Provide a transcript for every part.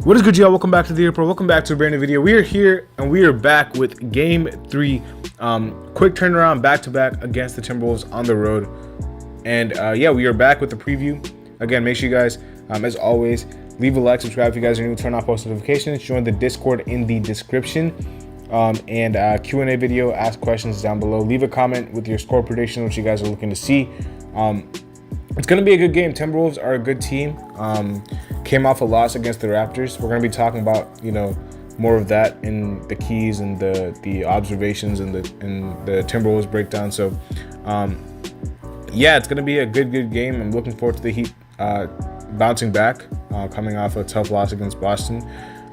What is good, y'all? Welcome back to the Pro. Welcome back to a brand new video. We are here and we are back with game 3. Quick turnaround back-to-back against the Timberwolves on the road. And yeah, we are back with the preview. Again, make sure you guys, as always, leave a like, subscribe if you guys are new, turn off post notifications, join the Discord in the description. And Q&A video, ask questions down below. Leave a comment with your score prediction, which you guys are looking to see. It's going to be a good game. Timberwolves are a good team. Came off a loss against the Raptors. We're going to be talking about, more of that in the keys and the observations and the Timberwolves breakdown. So, yeah, it's going to be a good game. I'm looking forward to the Heat bouncing back, coming off a tough loss against Boston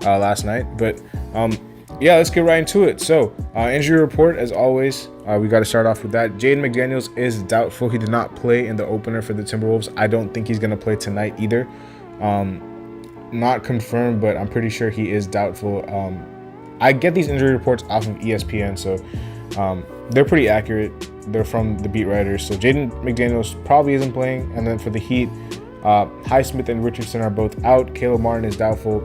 last night. But yeah, let's get right into it. So, injury report, as always, we got to start off with that. Jaden McDaniels is doubtful. He did not play in the opener for the Timberwolves. I don't think he's going to play tonight either. Not confirmed, but I'm pretty sure he is doubtful. I get these injury reports off of ESPN, so they're pretty accurate. They're from the beat writers. So Jaden McDaniels probably isn't playing. And then for the Heat, Highsmith and Richardson are both out. Caleb Martin is doubtful.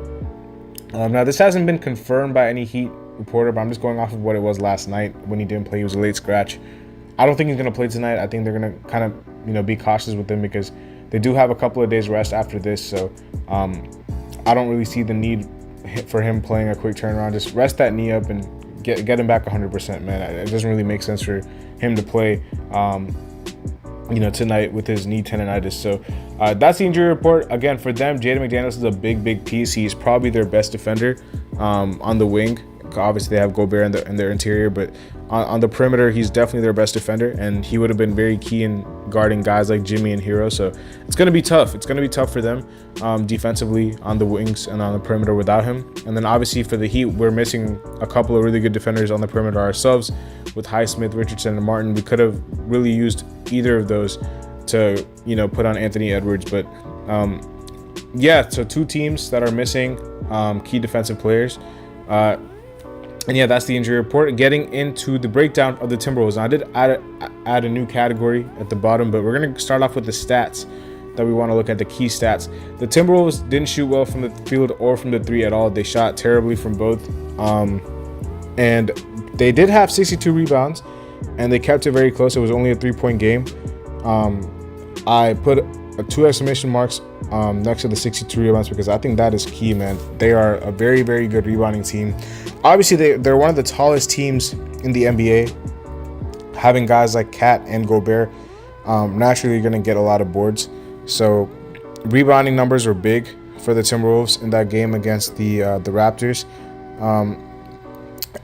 Now, this hasn't been confirmed by any Heat reporter, but I'm just going off of what it was last night when he didn't play. He was a late scratch. I don't think he's going to play tonight. I think they're going to kind of, be cautious with him because they do have a couple of days rest after this. So I don't really see the need for him playing a quick turnaround. Just rest that knee up and get him back 100%, man. It doesn't really make sense for him to play, tonight with his knee tendonitis. So that's the injury report. Again, for them, Jaden McDaniels is a big piece. He's probably their best defender on the wing. Obviously, they have Gobert in their interior, but on the perimeter, he's definitely their best defender, and he would have been very key in guarding guys like Jimmy and Hero. So it's going to be tough. It's going to be tough for them defensively on the wings and on the perimeter without him. And then obviously for the Heat, we're missing a couple of really good defenders on the perimeter ourselves with Highsmith, Richardson, and Martin. We could have really used either of those to, put on Anthony Edwards. But yeah, so two teams that are missing key defensive players. And yeah, that's the injury report. Getting into the breakdown of the Timberwolves. Now, I did add a new category at the bottom, but we're going to start off with the stats that we want to look at, the key stats. The Timberwolves didn't shoot well from the field or from the three at all. They shot terribly from both. And they did have 62 rebounds, and they kept it very close. It was only a 3-point game. I put 2 exclamation marks next to the 62 rebounds because I think that is key, man. They are a very good rebounding team. Obviously, they're one of the tallest teams in the NBA. Having guys like Cat and Gobert, naturally you're going to get a lot of boards. So rebounding numbers were big for the Timberwolves in that game against the Raptors.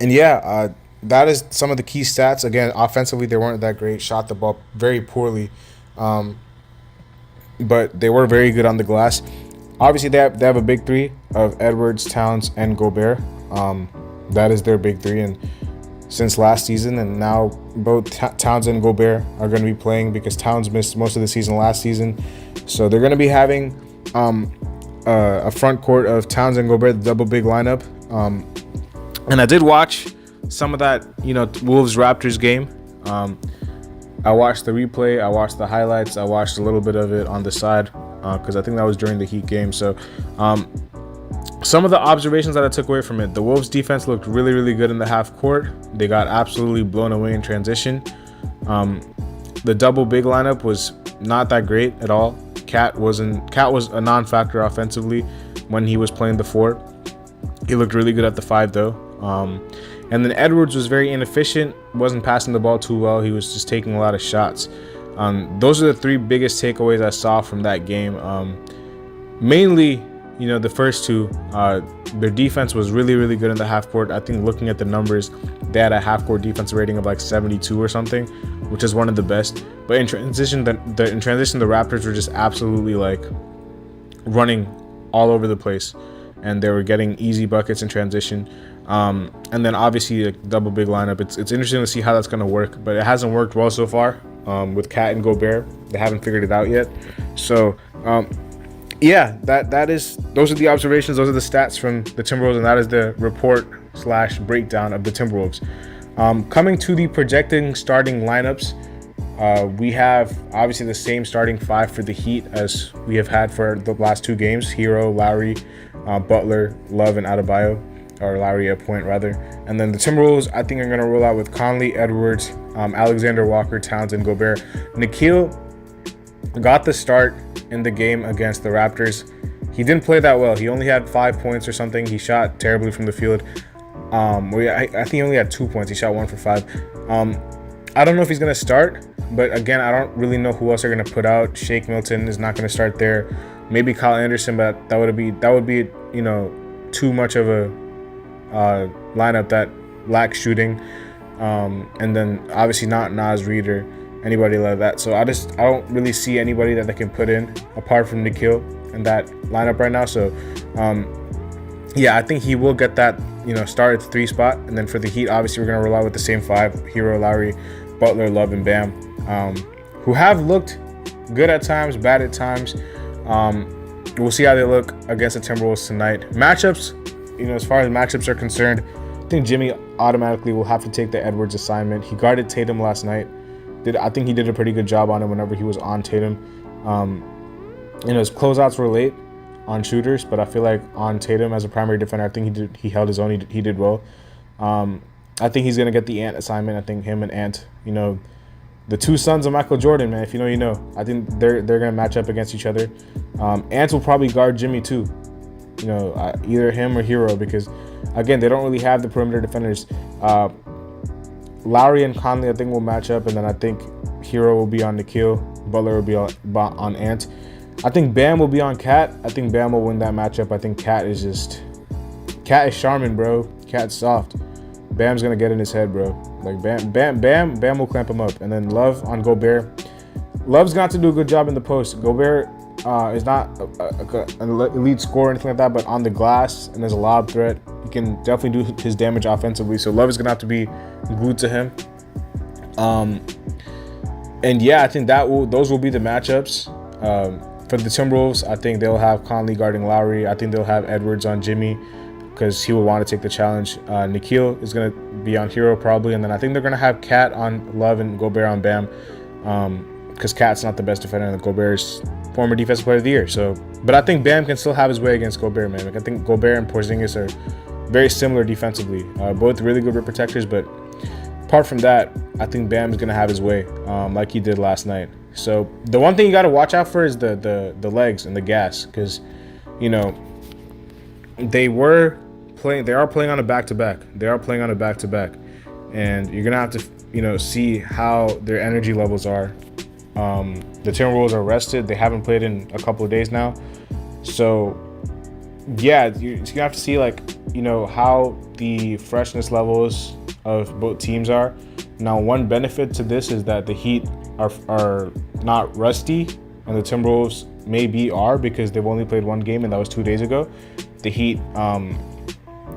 And yeah, that is some of the key stats. Again, offensively, they weren't that great. Shot the ball very poorly. But they were very good on the glass. Obviously, they have a big three of Edwards, Towns, and Gobert. That is their big three, and since last season, and now both Towns and Gobert are going to be playing because Towns missed most of the season last season. So they're going to be having a front court of Towns and Gobert, the double big lineup. And I did watch some of that, Wolves-Raptors game. I watched the replay, I watched the highlights, I watched a little bit of it on the side because I think that was during the Heat game. So some of the observations that I took away from it, the Wolves defense looked really good in the half court. They got absolutely blown away in transition. The double big lineup was not that great at all. Cat was a non-factor offensively when he was playing the 4. He looked really good at the 5 though. And then Edwards was very inefficient, wasn't passing the ball too well. He was just taking a lot of shots. Those are the 3 biggest takeaways I saw from that game. Mainly, the first 2, their defense was really good in the half court. I think looking at the numbers, they had a half court defense rating of like 72 or something, which is one of the best. But in transition, the Raptors were just absolutely like running all over the place, and they were getting easy buckets in transition. And then obviously like double big lineup. It's interesting to see how that's going to work, but it hasn't worked well so far with Cat and Gobert. They haven't figured it out yet. So yeah, those are the observations. Those are the stats from the Timberwolves, and that is the report/breakdown of the Timberwolves. Coming to the projecting starting lineups, we have obviously the same starting 5 for the Heat as we have had for the last 2 games: Hero, Lowry, Butler, Love, and Adebayo, or Lowry at point rather. And then the Timberwolves, I think, are going to roll out with Conley, Edwards, Alexander Walker, Towns, and Gobert. Nikhil got the start in the game against the Raptors. He didn't play that well. He only had 5 points or something. He shot terribly from the field. I think he only had 2 points. He shot 1 for 5. I don't know if he's going to start, but again, I don't really know who else they're going to put out. Shake Milton is not going to start there. Maybe Kyle Anderson, but that would be too much of a lineup that lacks shooting. And then obviously not Naz Reid or anybody like that. So I don't really see anybody that they can put in apart from Nikhil in that lineup right now. So I think he will get that start at the 3 spot. And then for the Heat, obviously we're gonna rely with the same 5: Hero, Lowry, Butler, Love, and Bam, who have looked good at times, bad at times. We'll see how they look against the Timberwolves tonight. Matchups, as far as matchups are concerned, I think Jimmy automatically will have to take the Edwards assignment. He guarded Tatum last night. I think he did a pretty good job on him whenever he was on Tatum. His closeouts were late on shooters, but I feel like on Tatum as a primary defender, I think he held his own. He did well. I think he's gonna get the Ant assignment. I think him and Ant, the two sons of Michael Jordan, man. If you know, you know. I think they're gonna match up against each other. Ant will probably guard Jimmy too. Either him or Hero, because again, they don't really have the perimeter defenders. Lowry and Conley, I think, will match up, and then I think Hero will be on Nikhil, Butler will be on Ant. I think Bam will be on Cat. I think Bam will win that matchup. I think Cat is Charmin, bro. Cat's soft. Bam's gonna get in his head, bro. Like Bam will clamp him up, and then Love on Gobert. Love's got to do a good job in the post. Gobert is not an elite scorer or anything like that, but on the glass and there's a lob threat, he can definitely do his damage offensively. So Love is gonna have to be glued to him. I think those will be the matchups. For the Timberwolves, I think they'll have Conley guarding Lowry. I think they'll have Edwards on Jimmy because he will want to take the challenge. Nikhil is going to be on Hero probably, and then I think they're going to have Cat on Love and Gobert on Bam, because Cat's not the best defender and Gobert's former defensive player of the year. So, but I think Bam can still have his way against Gobert, man. Like, I think Gobert and Porzingis are very similar defensively, both really good rim protectors, but apart from that, I think Bam is going to have his way, like he did last night. So the one thing you got to watch out for is the legs and the gas, because they are playing on a back-to-back. And you're gonna have to see how their energy levels are. The Timberwolves are rested. They haven't played in a couple of days now, so you're gonna have to see how the freshness levels of both teams are. Now, one benefit to this is that the Heat are not rusty, and the Timberwolves are, because they've only played one game, and that was 2 days ago. The Heat,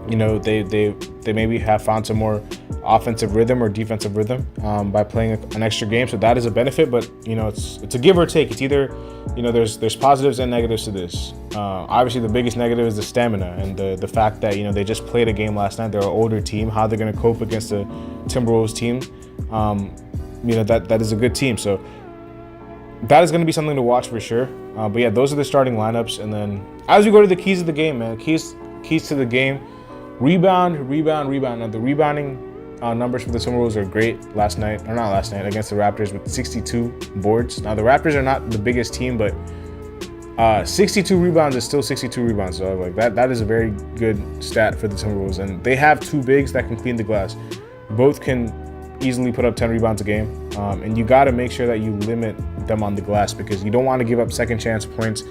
they maybe have found some more offensive rhythm or defensive rhythm by playing an extra game, so that is a benefit. But it's a give or take. It's either there's positives and negatives to this. Obviously, the biggest negative is the stamina and the fact that they just played a game last night. They're an older team. How they're going to cope against the Timberwolves team? That is a good team. So that is going to be something to watch for sure. But yeah, those are the starting lineups. And then as we go to the keys of the game, man, keys to the game: rebound. Now the rebounding numbers for the Timberwolves are great against the Raptors with 62 boards. Now the Raptors are not the biggest team, but 62 rebounds is still 62 rebounds. So that is a very good stat for the Timberwolves. And they have two bigs that can clean the glass. Both can easily put up 10 rebounds a game, and you got to make sure that you limit them on the glass, because you don't want to give up second chance points.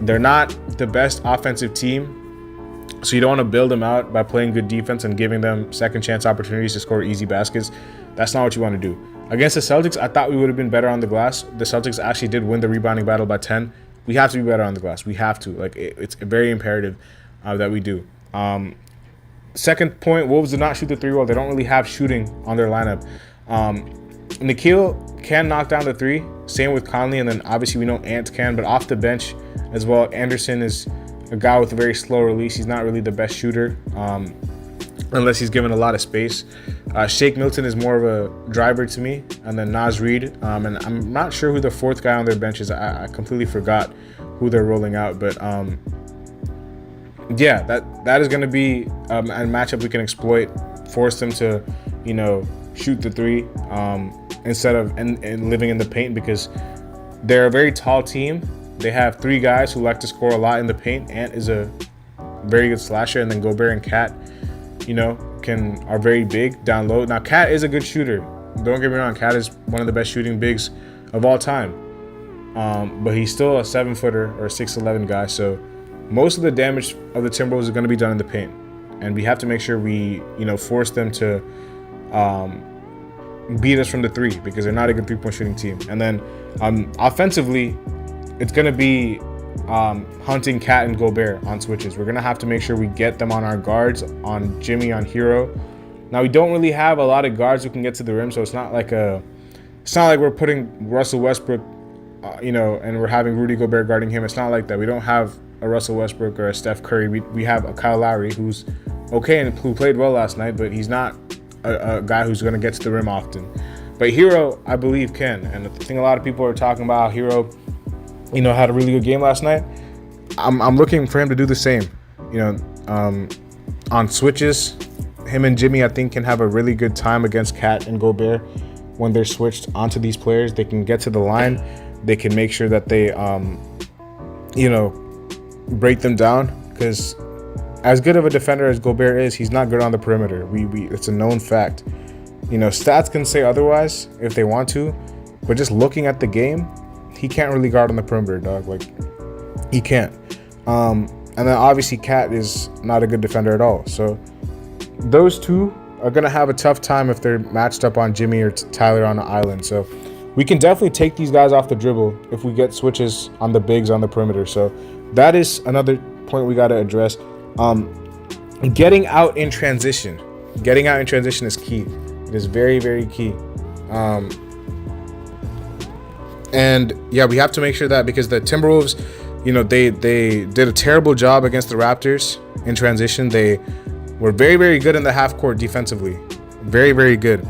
They're not the best offensive team, so you don't want to build them out by playing good defense and giving them second chance opportunities to score easy baskets. That's not what you want to do. Against the Celtics, I thought we would have been better on the glass. The Celtics actually did win the rebounding battle by 10. We have to be better on the glass. We have to. It's very imperative that we do. Second point, Wolves did not shoot the 3 well. They don't really have shooting on their lineup. Nikhil can knock down the 3. Same with Conley, and then obviously we know Ant can, but off the bench as well, Anderson is a guy with a very slow release. He's not really the best shooter unless he's given a lot of space. Shake Milton is more of a driver to me, and then Naz Reid. And I'm not sure who the fourth guy on their bench is. I completely forgot who they're rolling out, but yeah, that is going to be a matchup we can exploit. Force them to, shoot the three instead of and living in the paint, because they're a very tall team. They have three guys who like to score a lot in the paint. Ant is a very good slasher, and then Gobert and Cat, are very big down low. Now, Cat is a good shooter. Don't get me wrong, Cat is one of the best shooting bigs of all time. But he's still a 7-footer or a 6'11" guy. So most of the damage of the Timberwolves is going to be done in the paint, and we have to make sure we, force them to beat us from the three, because they're not a good three-point shooting team. And then offensively, it's going to be hunting Cat and Gobert on switches. We're going to have to make sure we get them on our guards, on Jimmy, on Hero. Now, we don't really have a lot of guards who can get to the rim, so it's not like we're putting Russell Westbrook, and we're having Rudy Gobert guarding him. It's not like that. We don't have a Russell Westbrook or a Steph Curry. We have a Kyle Lowry who's okay and who played well last night, but he's not a guy who's going to get to the rim often. But Hero, I believe, can. And I think a lot of people are talking about Hero, had a really good game last night. I'm looking for him to do the same. On switches, him and Jimmy, I think, can have a really good time against Cat and Gobert when they're switched onto these players. They can get to the line. They can make sure that they, break them down, because as good of a defender as Gobert is, he's not good on the perimeter. It's a known fact. Stats can say otherwise if they want to, but just looking at the game, he can't really guard on the perimeter, dog. Like, he can't. And then obviously Cat is not a good defender at all. So those two are going to have a tough time if they're matched up on Jimmy or Tyler on the island. So we can definitely take these guys off the dribble if we get switches on the bigs on the perimeter. So that is another point we got to address. Getting out in transition. Getting out in transition is key. It is very, very key. And yeah, we have to make sure that, because the Timberwolves, they did a terrible job against the Raptors in transition. They were very, very good in the half court defensively. Very, very good.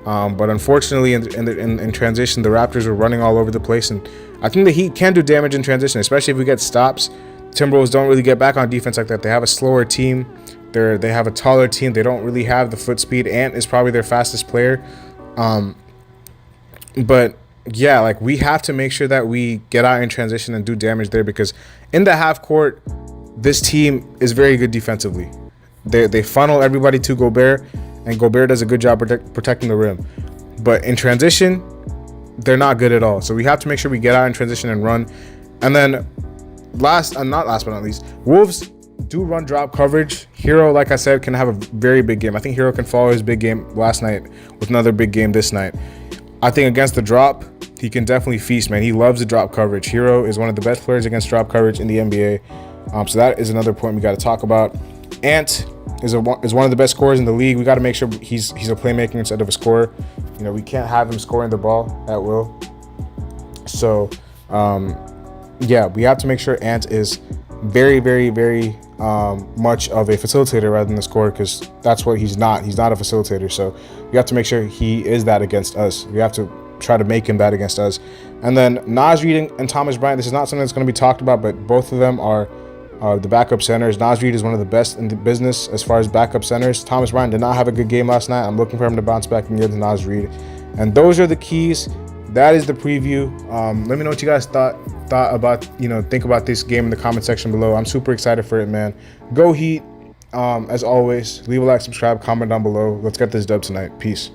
But unfortunately, in transition, the Raptors were running all over the place. And I think the Heat can do damage in transition, especially if we get stops. Timberwolves don't really get back on defense like that. They have a slower team. They have a taller team. They don't really have the foot speed. Ant is probably their fastest player. But yeah, like, we have to make sure that we get out in transition and do damage there, because in the half court, this team is very good defensively. They funnel everybody to Gobert, and Gobert does a good job protecting the rim. But in transition, they're not good at all. So we have to make sure we get out in transition and run. And then not last but not least, Wolves do run drop coverage. Hero, like I said, can have a very big game. I think Hero can follow his big game last night with another big game this night. I think against the drop, he can definitely feast, man. He loves the drop coverage. Hero is one of the best players against drop coverage in the NBA. So that is another point we got to talk about. Ant is one of the best scorers in the league. We got to make sure he's a playmaker instead of a scorer. We can't have him scoring the ball at will. So, yeah, we have to make sure Ant is very, very, very much of a facilitator rather than a scorer, because that's what he's not. He's not a facilitator. So we have to make sure he is that against us. We have to try to make him that against us. And then Naz Reid and Thomas Bryant, this is not something that's going to be talked about, but both of them are the backup centers. Naz Reid is one of the best in the business as far as backup centers. Thomas Bryant did not have a good game last night. I'm looking for him to bounce back and get to Naz Reid. And those are the keys. That is the preview. Let me know what you guys thought about, think about this game in the comment section below. I'm super excited for it, man. Go Heat. As always, leave a like, subscribe, comment down below. Let's get this dub tonight. Peace.